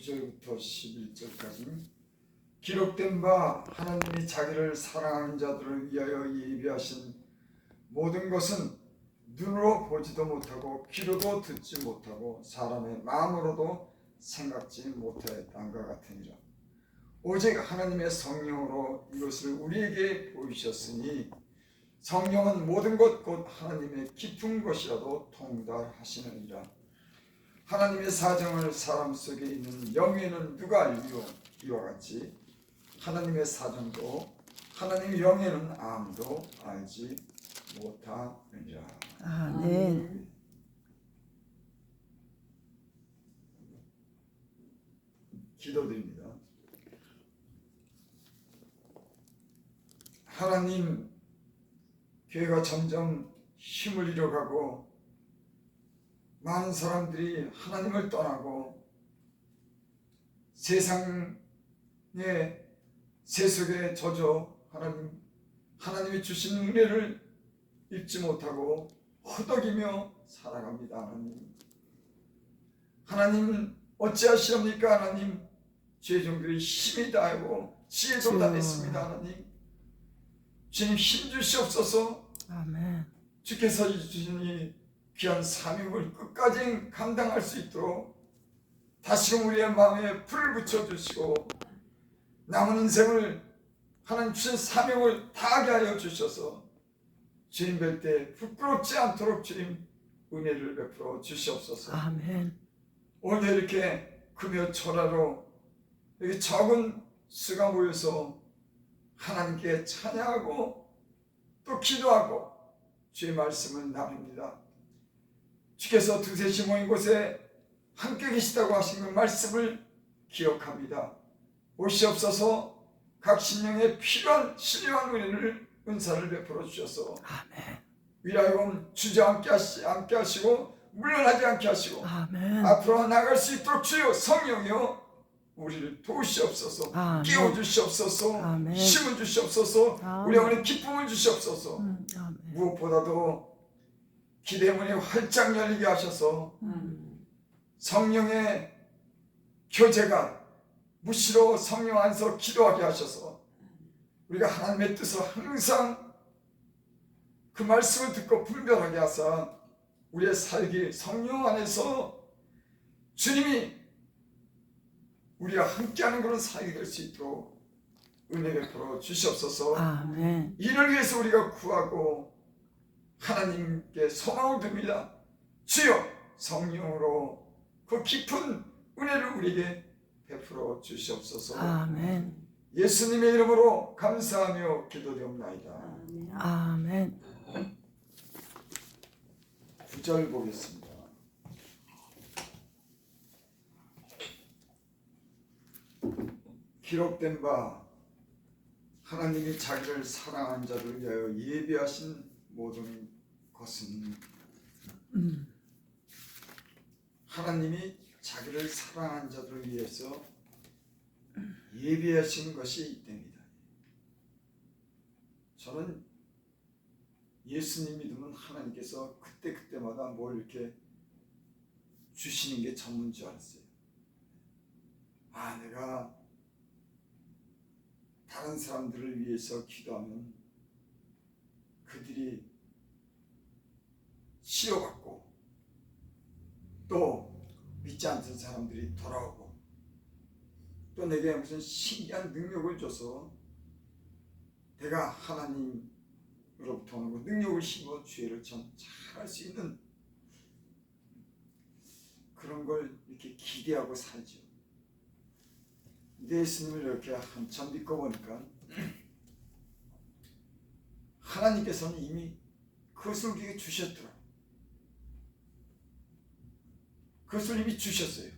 9절부터 11절까지 기록된 바 하나님이 자기를 사랑하는 자들을 위하여 예비하신 모든 것은 눈으로 보지도 못하고 귀로도 듣지 못하고 사람의 마음으로도 생각지 못하였단과 같으니라. 오직 하나님의 성령으로 이것을 우리에게 보이셨으니 성령은 모든 것 곧 하나님의 깊은 것이라도 통달하시느니라. 하나님의 사정을 사람 속에 있는 영에는 누가 알리요? 이와 같이 하나님의 사정도 하나님의 영에는 아무도 알지 못하느니라. 아멘. 기도드립니다. 하나님, 교회가 점점 힘을 잃어가고 많은 사람들이 하나님을 떠나고 세상의 세속에 젖어 하나님이 주신 은혜를 입지 못하고 허덕이며 살아갑니다. 하나님 어찌하시렵니까? 하나님, 죄종들이 힘이 다하고 지혜도 다했습니다. 하나님, 주님 힘 주시옵소서. 아멘. 주께서 주신 이 귀한 사명을 끝까지 감당할 수 있도록 다시금 우리의 마음에 불을 붙여주시고 남은 인생을 하나님 주신 사명을 다하게 하여 주셔서 주님 뵐 때 부끄럽지 않도록 주님 은혜를 베풀어 주시옵소서. 아멘. 오늘 이렇게 금요 철야로 여기 적은 수가 모여서 하나님께 찬양하고 또 기도하고 주의 말씀을 나눕니다. 주께서 두셋이 모인 곳에 함께 계시다고 하신 그 말씀을 기억합니다. 오시옵소서. 각 신령에 필요한 신령한 은사를 베풀어 주셔서 아멘. 위라이온 주저앉게 하시고 물러나지 않게 하시고 아멘. 앞으로 나갈 수 있도록 주여 성령이여 우리를 도우시옵소서. 아멘. 깨워주시옵소서. 아멘. 힘을 주시옵소서. 아멘. 우리 영혼에 기쁨을 주시옵소서. 아멘. 무엇보다도 기대문이 활짝 열리게 하셔서 성령의 교제가 무시로 성령 안에서 기도하게 하셔서 우리가 하나님의 뜻을 항상 그 말씀을 듣고 분별하게 하사 우리의 살기 성령 안에서 주님이 우리와 함께하는 그런 삶이 될 수 있도록 은혜 베풀어 주시옵소서. 아멘. 이를 위해서 우리가 구하고 하나님께 소망을 둡니다. 주여 성령으로 그 깊은 은혜를 우리에게 베풀어 주시옵소서. 아멘. 예수님의 이름으로 감사하며 기도드립니다. 아멘. 9절 보겠습니다. 기록된 바 하나님이 자기를 사랑한 자를 위하여 예비하신 모든 것은 하나님이 자기를 사랑한 자들을 위해서 예비하신 것이 있답니다. 저는 예수님 믿으면 하나님께서 그때마다 뭘 이렇게 주시는 게 전부인 줄 알았어요. 내가 다른 사람들을 위해서 기도하면 그들이 치료받고 또 믿지 않던 사람들이 돌아오고 또 내게 무슨 신기한 능력을 줘서 내가 하나님으로부터 오는 능력을 심어 죄를 좀 잘할 수 있는 그런 걸 이렇게 기대하고 살죠. 근데 예수님을 이렇게 한참 믿고 보니까 하나님께서는 이미 그것을 우리에게 주셨더라. 그것을 이미 주셨어요.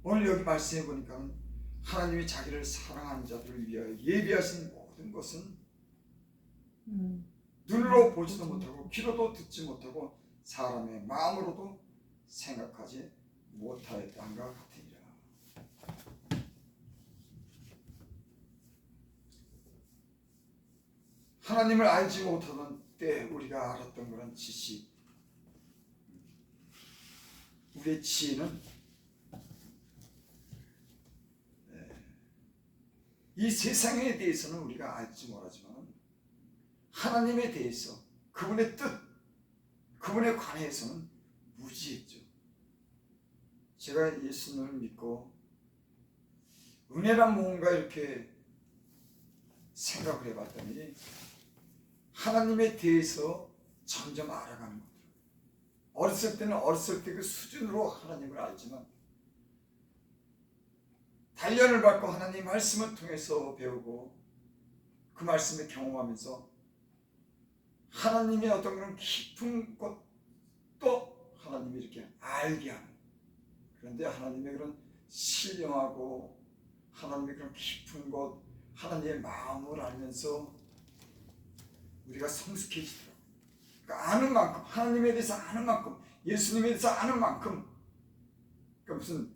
오늘 여기 말씀해 보니까 하나님이 자기를 사랑하는 자들을 위하여 예비하신 모든 것은 눈으로 보지도 못하고 귀로도 듣지 못하고 사람의 마음으로도 생각하지 못하였단가 같으니라. 하나님을 알지 못하던 때 우리가 알았던 그런 지식, 우리의 지혜는 이 세상에 대해서는 우리가 알지 못하지만 하나님에 대해서 그분의 뜻, 그분에 관해서는 무지했죠. 제가 예수님을 믿고 은혜란 뭔가 이렇게 생각을 해봤더니 하나님에 대해서 점점 알아가는 거예요. 어렸을 때는 어렸을 때 그 수준으로 하나님을 알지만 단련을 받고 하나님 말씀을 통해서 배우고 그 말씀을 경험하면서 하나님의 어떤 그런 깊은 것도 하나님이 이렇게 알게 하는, 그런데 하나님의 그런 신령하고 하나님의 그런 깊은 것, 하나님의 마음을 알면서 우리가 성숙해지더라고요. 그러니까 아는 만큼, 하나님에 대해서 아는 만큼, 예수님에 대해서 아는 만큼, 그러니까 무슨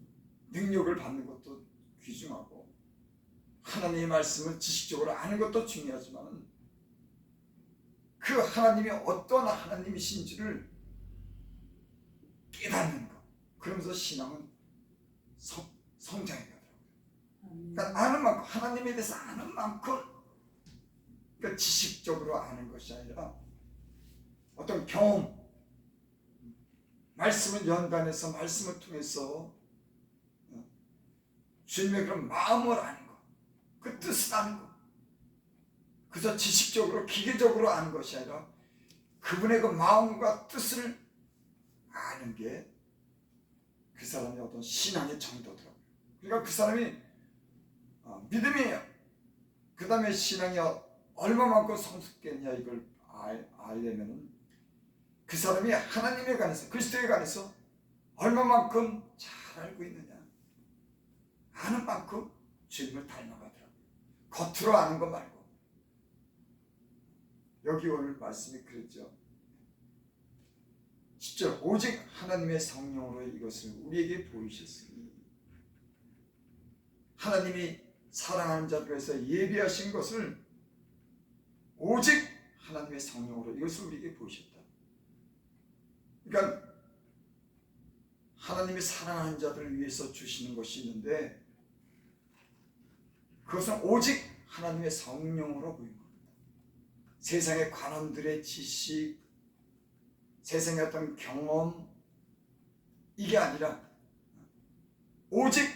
능력을 받는 것도 귀중하고 하나님의 말씀을 지식적으로 아는 것도 중요하지만 그 하나님이 어떤 하나님이신지를 깨닫는 것, 그러면서 신앙은 성장해 가더라고요. 그러니까 아는 만큼, 하나님에 대해서 아는 만큼, 그러니까 지식적으로 아는 것이 아니라 어떤 경험, 말씀을 연단해서 말씀을 통해서 주님의 그런 마음을 아는 것, 그 뜻을 아는 것, 그저 지식적으로 기계적으로 아는 것이 아니라 그분의 그 마음과 뜻을 아는 게 그 사람의 어떤 신앙의 정도더라고요. 그러니까 그 사람이 믿음이에요. 그 다음에 신앙이 얼마만큼 성숙했냐 이걸 알려면 그 사람이 하나님에 관해서, 그리스도에 관해서 얼마만큼 잘 알고 있느냐, 아는 만큼 주님을 닮아가더라고요. 겉으로 아는 것 말고. 여기 오늘 말씀이 그랬죠. 10절, 오직 하나님의 성령으로 이것을 우리에게 보이셨으니, 하나님이 사랑하는 자들을 위해서 예비하신 것을 오직 하나님의 성령으로 이것을 우리에게 보이셨다. 그러니까 하나님이 사랑하는 자들을 위해서 주시는 것이 있는데 그것은 오직 하나님의 성령으로 보인 겁니다. 세상의 관원들의 지식, 세상의 어떤 경험, 이게 아니라 오직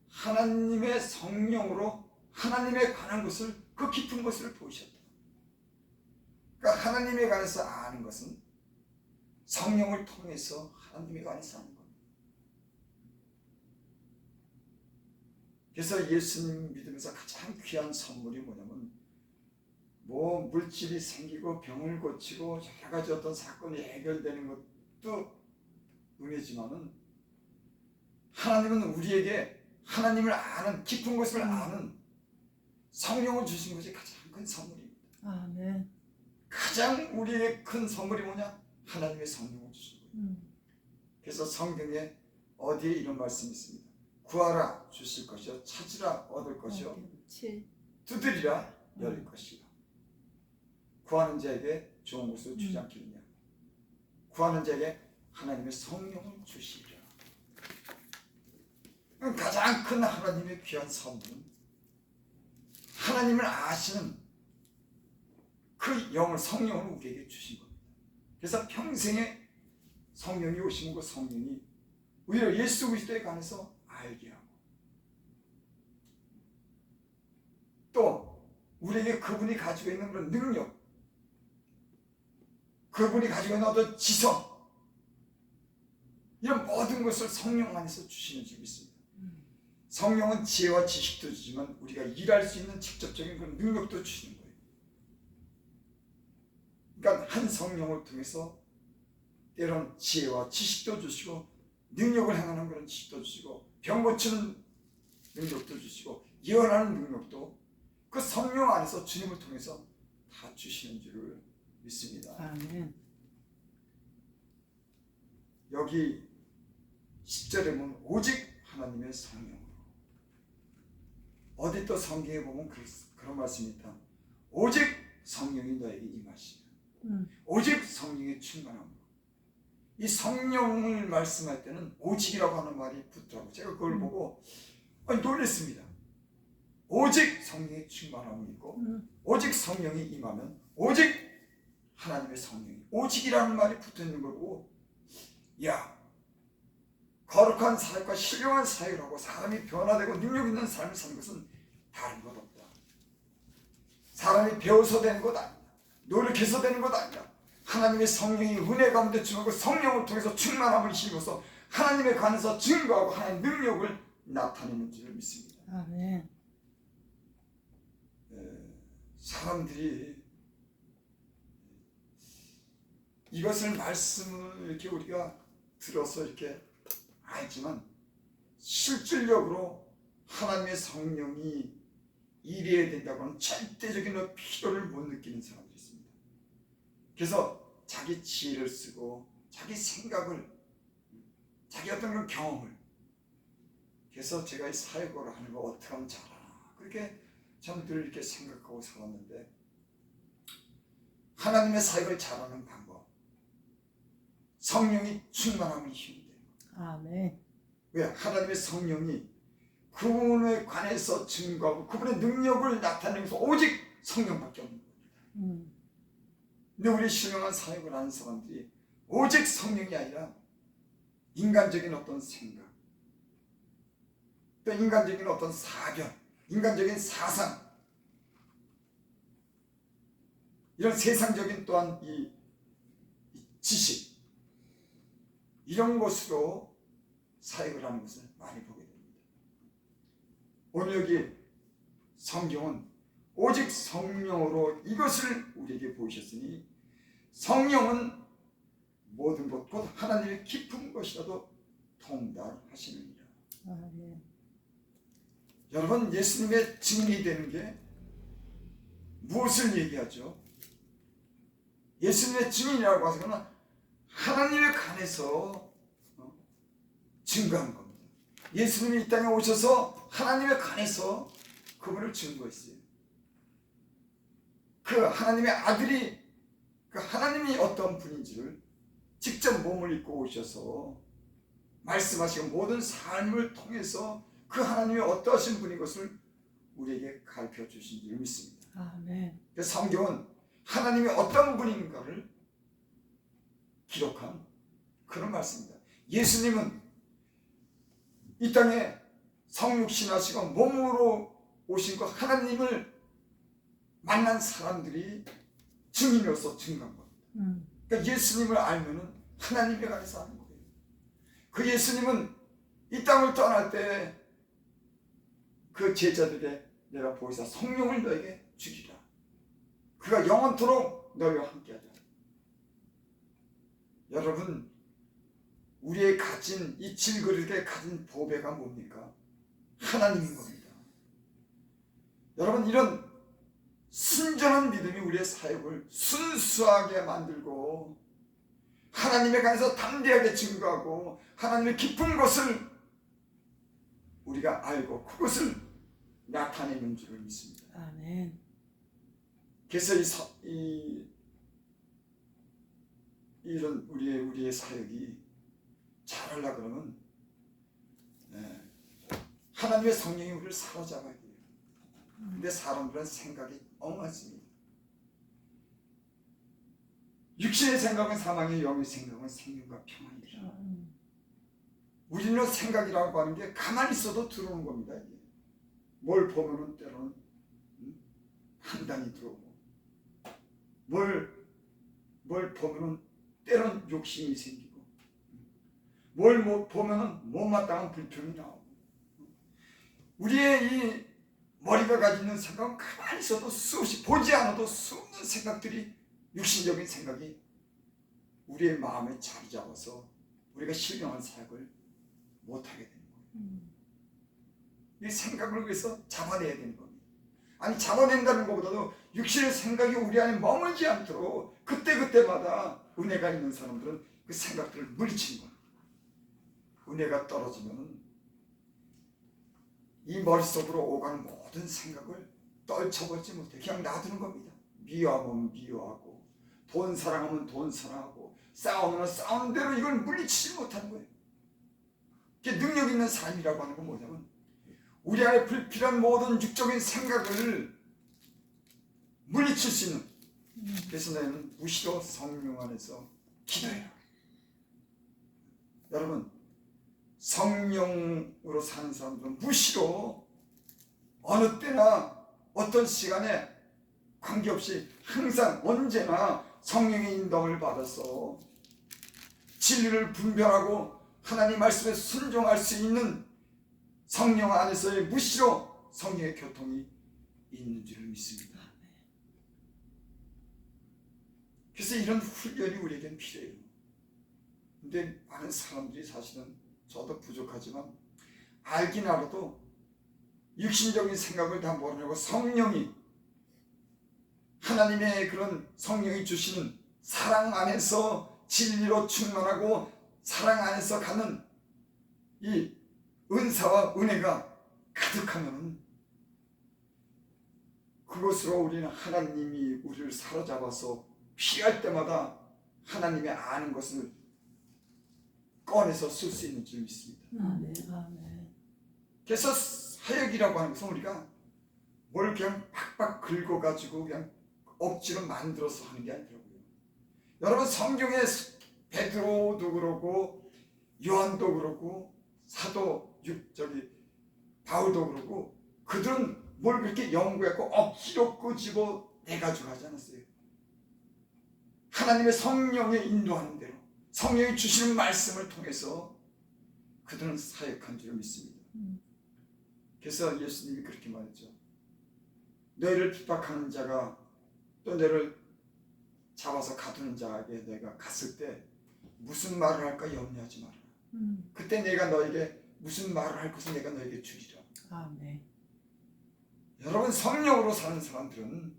하나님의 성령으로 하나님에 관한 것을, 그 깊은 것을 보이셨다. 그러니까 하나님에 관해서 아는 것은 성령을 통해서 하나님에 관해서 아는 겁니다. 그래서 예수님 믿으면서 가장 귀한 선물이 뭐냐면, 뭐 물질이 생기고 병을 고치고 여러 가지 어떤 사건이 해결되는 것도 은혜지만은 하나님은 우리에게 하나님을 아는, 깊은 것을 아는 성령을 주신 것이 가장 큰 선물입니다. 아멘. 가장 우리에게 큰 선물이 뭐냐? 하나님의 성령을 주신 거예요. 그래서 성경에 어디에 이런 말씀이 있습니다. 구하라 주실 것이요, 찾으라 얻을 것이요, 두드리라 열릴 것이요. 구하는 자에게 좋은 것을 주지 않겠느냐. 구하는 자에게 하나님의 성령을 주시리라. 가장 큰 하나님의 귀한 선물은 하나님을 아시는 그 영을, 성령을 우리에게 주신 겁니다. 그래서 평생에 성령이 오시는 그 성령이 오히려 예수 그리스도에 관해서 알게 하고, 또 우리에게 그분이 가지고 있는 그런 능력, 그분이 가지고 있는 어떤 지성, 이런 모든 것을 성령 안에서 주시는 줄 믿습니다. 성령은 지혜와 지식도 주지만 우리가 일할 수 있는 직접적인 그런 능력도 주시는 거예요. 그러니까 한 성령을 통해서 때론 지혜와 지식도 주시고, 능력을 행하는 그런 지식도 주시고, 병 고치는 능력도 주시고, 예언하는 능력도 그 성령 안에서 주님을 통해서 다 주시는 줄을 믿습니다. 아멘. 여기 10절에 보면 오직 하나님의 성령으로, 어디 또 성경에 보면 그런 말씀이 있다. 오직 성령이 너에게 임하시며 오직 성령의 충만함으로. 이 성령을 말씀할 때는 오직이라고 하는 말이 붙더라고요. 제가 그걸 보고 놀랐습니다. 오직 성령의 충만함이 있고 오직 성령이 임하면 오직 하나님의 성령이 오직이라는 말이 붙어있는 거고, 야, 거룩한 사역과 신령한 사역을 하고 사람이 변화되고 능력 있는 삶을 사는 것은 다른 것 없다. 사람이 배워서 되는 것 아니다. 노력해서 되는 것 아니다. 하나님의 성령이 은혜 가운데 주고 성령을 통해서 충만함을 힘입어서 하나님에 관해서 증거하고 하나님의 능력을 나타내는 줄 믿습니다. 아멘. 사람들이 이것을 말씀을 이렇게 우리가 들어서 이렇게 알지만 실질적으로 하나님의 성령이 일해야 된다고 하는 절대적인 필요를 못 느끼는 사람들이 있습니다. 그래서 자기 지혜를 쓰고 자기 생각을, 자기 어떤 그런 경험을, 그래서 제가 이 사역을 하는 거 어떻게 하면 잘하나, 그렇게 저는 늘 이렇게 생각하고 살았는데, 하나님의 사역을 잘하는 방법, 성령이 충만함을 힘입니다. 아멘. 왜? 하나님의 성령이 그분에 관해서 증거하고 그분의 능력을 나타내면서 오직 성령밖에 없는 거예요. 근데 우리 신령한 사역을 하는 사람들이 오직 성령이 아니라 인간적인 어떤 생각, 또 인간적인 어떤 사변, 인간적인 사상, 이런 세상적인 또한 이 지식, 이런 것으로 사역을 하는 것을 많이 보게 됩니다. 오늘 여기 성경은 오직 성령으로 이것을 우리에게 보이셨으니 성령은 모든 것 곧 하나님의 깊은 것이라도 통달하시느니라. 아멘. 여러분, 예수님의 증인이 되는 게 무엇을 얘기하죠? 예수님의 증인이라고 하서는 하나님에 관해서 증거한 겁니다. 예수님이 이 땅에 오셔서 하나님에 관해서 그분을 증거했어요. 그 하나님의 아들이, 그 하나님이 어떤 분인지를 직접 몸을 입고 오셔서 말씀하시고 모든 삶을 통해서 그 하나님이 어떠하신 분인 것을 우리에게 가르쳐 주신 줄 믿습니다. 아멘. 성경은 하나님이 어떤 분인가를 기록한 그런 말씀입니다. 예수님은 이 땅에 성육신하시고 몸으로 오신 그 하나님을 만난 사람들이 증인으로서 증거한 겁니다. 그러니까 예수님을 알면은 하나님에 관해서 아는 거예요. 그 예수님은 이 땅을 떠날 때 그 제자들에게 내가 보이사 성령을 너에게 주리라. 그가 영원토록 너희와 함께하자. 여러분, 우리의 가진 이 질그릇에 가진 보배가 뭡니까? 하나님인 겁니다. 여러분, 이런 순전한 믿음이 우리의 사역을 순수하게 만들고 하나님에 관해서 담대하게 증거하고 하나님의 깊은 것을 우리가 알고 그것을 나타내는 줄을 믿습니다. 아멘. 그래서 이런 우리의 사역이 잘하려고 그러면 하나님의 성령이 우리를 사로잡아야 돼요. 근데 사람들은 생각이 엉망입니다. 육신의 생각은 사망이요 영의 생각은 생명과 평안이라. 우리는 생각이라고 하는 게 가만히 있어도 들어오는 겁니다. 이게. 뭘 보면은 때로는 판단이 들어오고, 뭘 보면은 때로는 욕심이 생기고, 뭘 보면은 못마땅한 불평이 나오고, 우리의 이 머리가 가지는 생각은 가만히 있어도 수없이, 보지 않아도 수없는 생각들이, 육신적인 생각이 우리의 마음에 자리 잡아서 우리가 신령한 사역을 못하게 되는 거예요. 이 생각을 위해서 잡아내야 되는 겁니다. 아니, 잡아낸다는 것보다도 육신의 생각이 우리 안에 머물지 않도록 그때그때마다 은혜가 있는 사람들은 그 생각들을 물리치는 거예요. 은혜가 떨어지면 이 머릿속으로 오가는 모든 생각을 떨쳐버리지 못해 그냥 놔두는 겁니다. 미워하면 미워하고, 돈 사랑하면 돈 사랑하고, 싸우면 싸우는 대로 이걸 물리치지 못하는 거예요. 이게 능력 있는 삶이라고 하는 건 뭐냐면 우리 안에 불필요한 모든 육적인 생각을 물리칠 수 있는, 그래서 너희는 무시로 성령 안에서 기도해라. 여러분, 성령으로 사는 사람들은 무시로 어느 때나 어떤 시간에 관계없이 항상 언제나 성령의 인도를 받아서 진리를 분별하고 하나님 말씀에 순종할 수 있는 성령 안에서의 무시로 성령의 교통이 있는 줄 믿습니다. 그래서 이런 훈련이 우리에겐 필요해요. 근데 많은 사람들이 사실은 저도 부족하지만 알긴 알아도 육신적인 생각을 다 모르고 성령이, 하나님의 그런 성령이 주시는 사랑 안에서 진리로 충만하고 사랑 안에서 가는 이 은사와 은혜가 가득하면 그것으로 우리는 하나님이 우리를 사로잡아서 필요할 때마다 하나님의 아는 것을 꺼내서 쓸 수 있는 줄 믿습니다. 아멘. 아멘. 그래서 사역이라고 하는 것은 우리가 뭘 그냥 팍팍 긁어가지고 그냥 억지로 만들어서 하는 게 아니더라고요. 여러분, 성경에 베드로도 그러고 요한도 그러고 사도 바울도 그러고 그들은 뭘 그렇게 연구했고 억지로 끄집어 내가지고 하지 않았어요. 하나님의 성령의 인도하는 대로 성령이 주시는 말씀을 통해서 그들은 사역한 줄 믿습니다. 그래서 예수님이 그렇게 말했죠. 너희를 핍박하는 자가 또 너를 잡아서 가두는 자에게 내가 갔을 때 무슨 말을 할까 염려하지 마라. 그때 내가 너에게 무슨 말을 할 것을 내가 너에게 주리라. 아멘. 여러분, 성령으로 사는 사람들은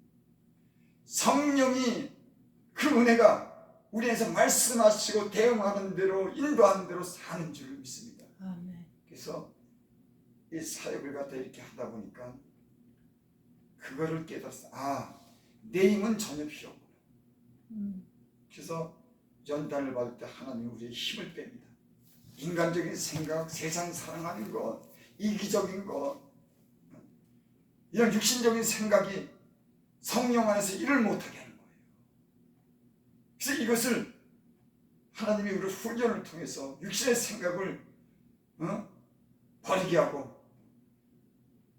성령이 그 은혜가 우리 안에서 말씀하시고 대응하는 대로 인도하는 대로 사는 줄 믿습니다. 아멘. 그래서 이 사역을 갖다 이렇게 하다 보니까 그거를 깨달았어. 내 힘은 전혀 필요 없구나. 그래서 연단을 받을 때 하나님이 우리의 힘을 뺍니다. 인간적인 생각, 세상 사랑하는 것, 이기적인 것, 이런 육신적인 생각이 성령 안에서 일을 못하게 하는 거예요. 그래서 이것을 하나님이 우리 훈련을 통해서 육신의 생각을 버리게 하고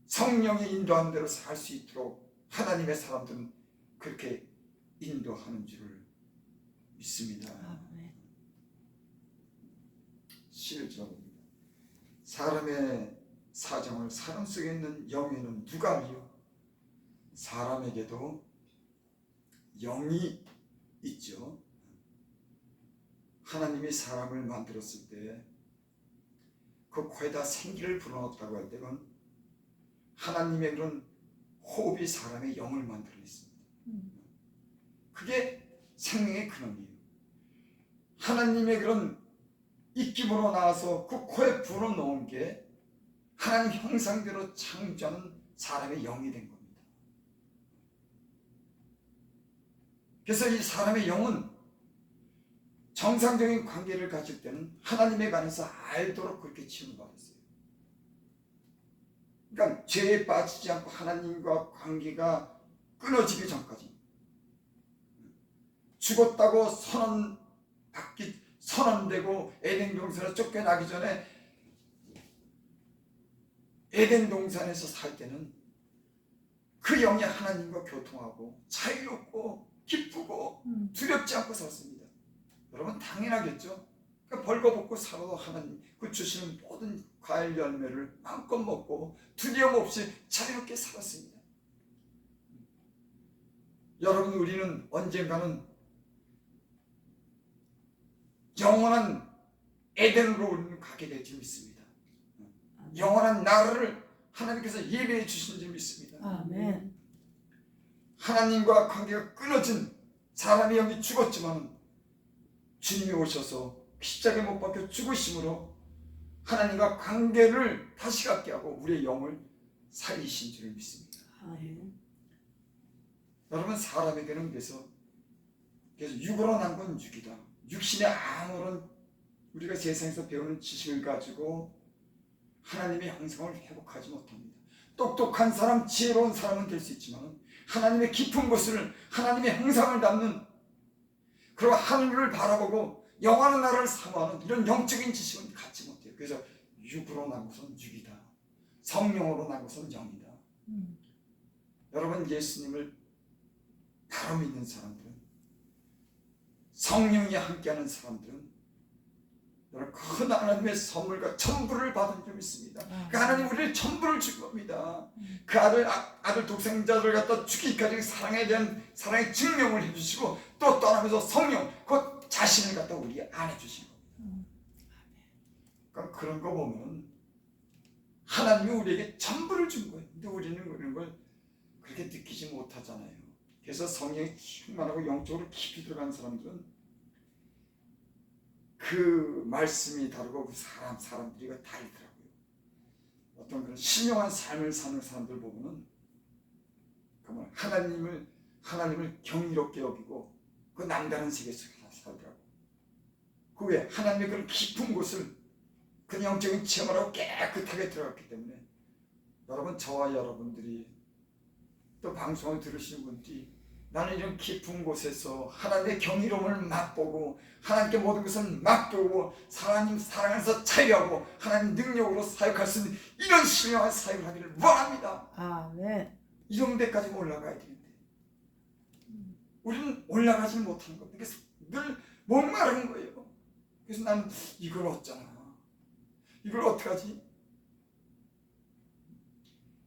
성령이 인도하는 대로 살 수 있도록 하나님의 사람들은 그렇게 인도하는 줄을 믿습니다. 아멘. 11절입니다. 사람의 사정을 사람 속에 있는 영에는 누가 알리요? 사람에게도 영이 있죠. 하나님이 사람을 만들었을 때 그 코에다 생기를 불어넣었다고 할 때는 하나님의 그런 호흡이 사람의 영을 만들어냈습니다. 그게 생명의 근원이에요. 하나님의 그런 입김으로 나와서 그 코에 불어넣은 게 하나님 형상대로 창조하는 사람의 영이 된 겁니다. 그래서 이 사람의 영은 정상적인 관계를 가질 때는 하나님에 관해서 알도록 그렇게 지음받았어요. 그러니까 죄에 빠지지 않고 하나님과 관계가 끊어지기 전까지 죽었다고 선언되고 에덴 동산에서 쫓겨나기 전에 에덴 동산에서 살 때는 그 영이 하나님과 교통하고 자유롭고 기쁘고 두렵지 않고 살았습니다. 여러분, 당연하겠죠. 그러니까 벌거벗고 살아도 하나님 그 주시는 모든 과일 열매를 마음껏 먹고 두려움 없이 자유롭게 살았습니다. 여러분, 우리는 언젠가는 영원한 에덴으로 우리는 가게 될 줄 믿습니다. 영원한 나라를 하나님께서 예배해 주신 줄 믿습니다. 아멘. 하나님과 관계가 끊어진 사람의 영이 죽었지만 주님이 오셔서 십자가에 못 박혀 죽으심으로 하나님과 관계를 다시 갖게 하고 우리의 영을 살리신 줄 믿습니다. 아멘. 여러분, 사람에게는 그래서 육으로 난 건 육이다. 육신의 아무런 우리가 세상에서 배우는 지식을 가지고 하나님의 형상을 회복하지 못합니다. 똑똑한 사람, 지혜로운 사람은 될 수 있지만 하나님의 깊은 곳을, 하나님의 형상을 담는, 그리고 하늘을 바라보고 영원한 나라를 사모하는 이런 영적인 지식은 갖지 못해요. 그래서 육으로 난 것은 육이다, 성령으로 난 것은 영이다. 여러분, 예수님을 바로 믿는 사람들은, 성령이 함께하는 사람들은 여러분 큰 하나님의 선물과 천부를 받은 줄 믿습니다. 그 하나님 우리를 천부를 준 겁니다. 그 아들 독생자를 갖다 죽이기까지 사랑에 대한 사랑의 증명을 해주시고, 또 떠나면서 성령, 그 자신을 갖다 우리 안에 주신 겁니다. 그러니까 그런 거 보면 하나님이 우리에게 천부를 준 거예요. 근데 우리는 그런 걸 그렇게 느끼지 못하잖아요. 그래서 성령이 충만하고 영적으로 깊이 들어간 사람들은 그 말씀이 다르고 그 사람들이 다르더라고요. 어떤 그런 신령한 삶을 사는 사람들 보면은 정말 하나님을 경이롭게 여기고 그 남다른 세계 속에 살더라고. 그 외에 하나님의 그런 깊은 곳을 그 영적인 체험을 하고 깨끗하게 들어갔기 때문에 여러분, 저와 여러분들이 또 방송을 들으시는 분들이 나는 이런 깊은 곳에서 하나님의 경이로움을 맛보고 하나님께 모든 것을 맡기고 하나님 사랑 안에서 자유하고 하나님 능력으로 사역할 수 있는 이런 신령한 사역을 하기를 원합니다. 아멘. 이런 데까지 올라가야 되는데 우리는 올라가지 못하는 겁니다. 그래서 늘 목마른 거예요. 그래서 나는 이걸 어쩌나, 이걸 어떡하지?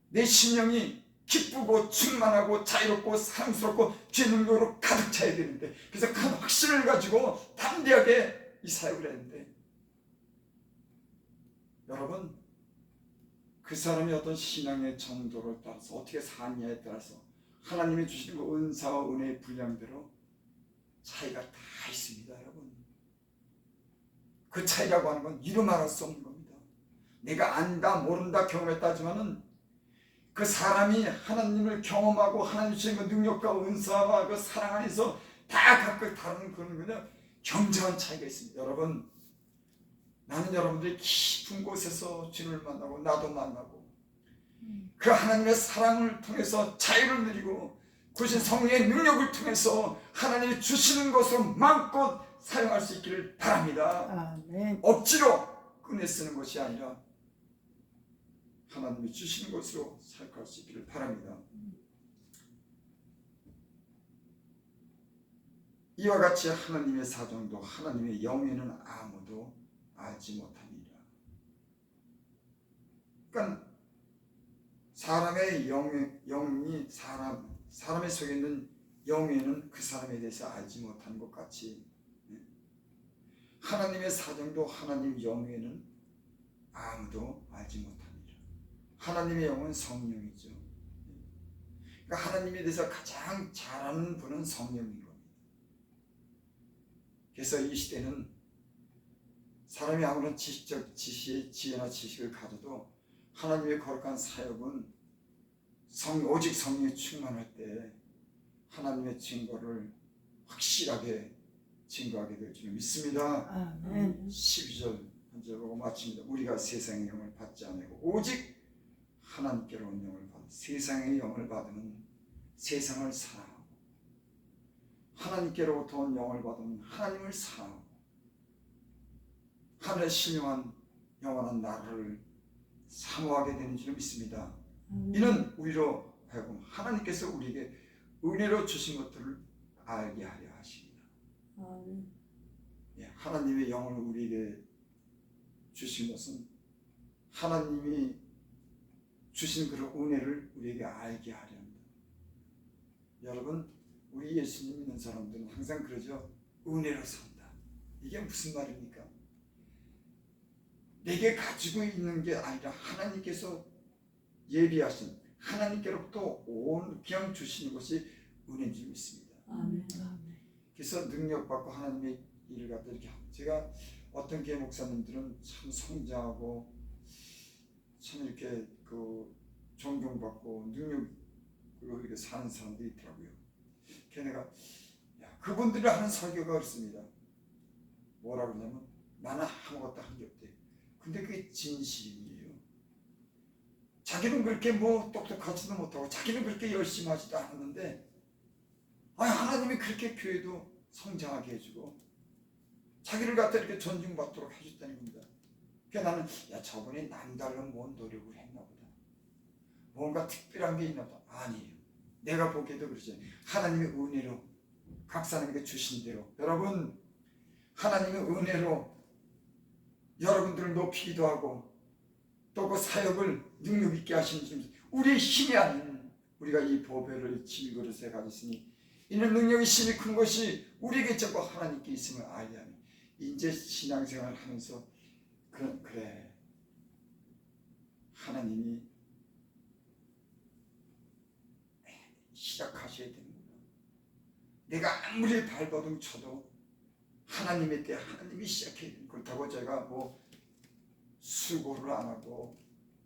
내 심령이 기쁘고 충만하고 자유롭고 사랑스럽고 죄 능력으로 가득 차야 되는데, 그래서 큰 확신을 가지고 담대하게 이 사역을 했는데, 여러분, 그 사람이 어떤 신앙의 정도를 따라서 어떻게 사느냐에 따라서 하나님이 주시는 그 은사와 은혜의 분량대로 차이가 다 있습니다. 여러분, 그 차이라고 하는 건 이루 말할 수 없는 겁니다. 내가 안다 모른다 경험했다 하지만은 그 사람이 하나님을 경험하고 하나님 주신 그 능력과 은사와 그 사랑 안에서 다 각각 다른 그런 경쟁한 차이가 있습니다. 여러분, 나는 여러분들이 깊은 곳에서 주님을 만나고 나도 만나고 그 하나님의 사랑을 통해서 자유를 누리고 구신 성령의 능력을 통해서 하나님이 주시는 것으로 마음껏 사용할 수 있기를 바랍니다. 아멘. 억지로 꺼내 쓰는 것이 아니라 하나님이 주시는 것으로 사역할 수 있기를 바랍니다. 이와 같이 하나님의 사정도 하나님의 영에는 아무도 알지 못합니다. 그러니까 사람의 영이 사람의 속에 있는 영에는 그 사람에 대해서 알지 못하는 것 같이 하나님의 사정도 하나님 영에는 아무도 알지 못합니다. 하나님의 영은 성령이죠. 그러니까 하나님에 대해서 가장 잘 아는 분은 성령인 겁니다. 그래서 이 시대는 사람이 아무런 지식적 지혜나 지식을 가져도 하나님의 거룩한 사역은 오직 성령이 충만할 때 하나님의 증거를 확실하게 증거하게 될 줄 믿습니다. 아멘. 12절 한 절 보고 마칩니다. 우리가 세상의 영을 받지 않고 오직 하나님께로 온 영을 받는, 세상의 영을 받으면 세상을 사랑하고 하나님께로부터 온 영을 받으면 하나님을 사랑하고 하늘의 신령한 영원한 나라를 사모하게 되는 줄 믿습니다. 이는 우리로 하여금 하나님께서 우리에게 은혜로 주신 것들을 알게 하려 하십니다. 하나님의 영을 우리에게 주신 것은 하나님이 주신 그런 은혜를 우리에게 알게 하려 합니다. 여러분, 우리 예수님 믿는 사람들은 항상 그러죠. 은혜로 산다. 이게 무슨 말입니까? 내게 가지고 있는 게 아니라 하나님께서 예비하신 하나님께로부터 온 그냥 주시는 것이 은혜인 줄 믿습니다. 아멘. 그래서 능력받고 하나님의 일을 갖다 이렇게 제가 어떤 교회 목사님들은 참 성장하고 참 이렇게 그 존경받고 능력으로 이렇게 사는 사람들이 있더라고요. 걔네가 그분들이 하는 설교가 그렇습니다. 뭐라 그러냐면 나는 아무것도 한 게 없대. 근데 그게 진실이에요. 자기는 그렇게 뭐 똑똑하지도 못하고 자기는 그렇게 열심히 하지도 않았는데 하나님이 그렇게 교회도 성장하게 해주고 자기를 갖다 이렇게 존중받도록 해줬다는 겁니다. 그래서 나는 저분이 남달라 뭔 노력을 했나 보다. 뭔가 특별한 게 있나 보다. 아니에요. 내가 보기에도 그러지. 하나님의 은혜로 각 사람에게 주신 대로 여러분 하나님의 은혜로 여러분들을 높이기도 하고 또 그 사역을 능력 있게 하시는 줄 우리의 힘이 아닌 우리가 이 보배를 질그릇에 가졌으니 이는 능력이 힘이 큰 것이 우리에게 있고 하나님께 있음을 알게 하니 이제 신앙생활을 하면서 그래 하나님이 시작하셔야 되는구나. 내가 아무리 발버둥 쳐도 하나님의 때 하나님이 시작해야 되는. 그렇다고 제가 뭐 수고를 안 하고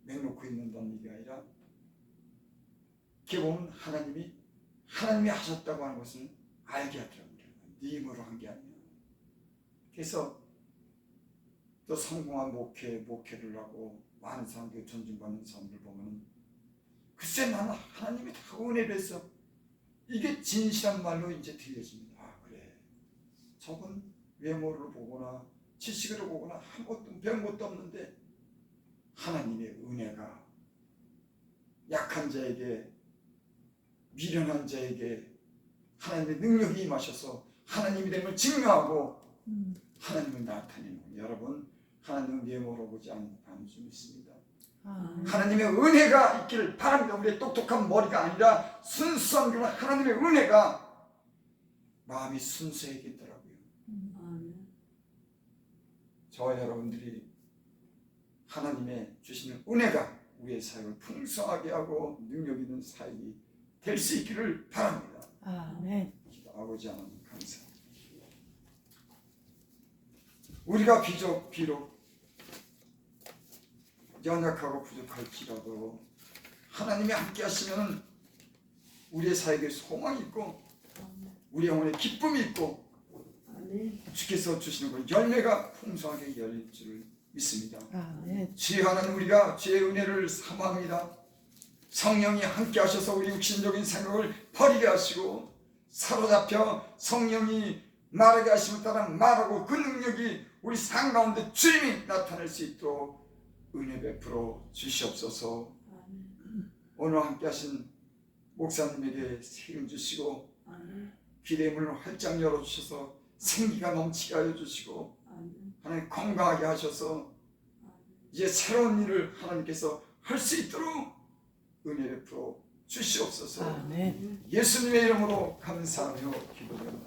내놓고 있는다는 얘기가 아니라 이렇게 보면 하나님이 하셨다고 하는 것을 알게 하더라고요. 네 힘으로 한 게 아니야. 그래서 또 성공한 목회를 하고 많은 사람들 존중받는 사람들 보면 글쎄 나는 하나님이 다 은혜를 해서 이게 진실한 말로 이제 들려집니다. 그래 저건 외모를 보거나 지식으로 보거나 아무것도 배운 것도 없는데 하나님의 은혜가 약한 자에게 미련한 자에게 하나님의 능력이 임하셔서 하나님이 됨을 증명하고 하나님을 나타내는 여러분 하나님은 외모로 보지 않는 줄 믿습니다. 하나님의 은혜가 있기를 바랍니다. 우리의 똑똑한 머리가 아니라 순수한 그 하나님의 은혜가 마음이 순수해지더라고요. 저와 여러분들이 하나님의 주시는 은혜가 우리의 사역을 풍성하게 하고 능력 있는 사역이 될 수 있기를 바랍니다. 아멘. 아버지 하나님 감사합니다. 우리가 비록 연약하고 부족할지라도 하나님이 함께 하시면 우리의 사역에 소망이 있고 우리 영혼에 기쁨이 있고 주께서 주시는 그 열매가 풍성하게 열릴 줄 믿습니다. 주의 하나님 우리가 주의 은혜를 사모합니다. 성령이 함께 하셔서 우리 육신적인 생각을 버리게 하시고 사로잡혀 성령이 말하게 하심을 따라 말하고 그 능력이 우리 삶 가운데 주임이 나타날 수 있도록 은혜 베풀어 주시옵소서. 오늘 함께 하신 목사님에게 세움 주시고 기대의 문을 활짝 열어주셔서 생기가 넘치게 하여 주시고 하나님 건강하게 하셔서 이제 새로운 일을 하나님께서 할 수 있도록 은혜 베풀어 주시옵소서. 예수님의 이름으로 감사하며 기도드립니다.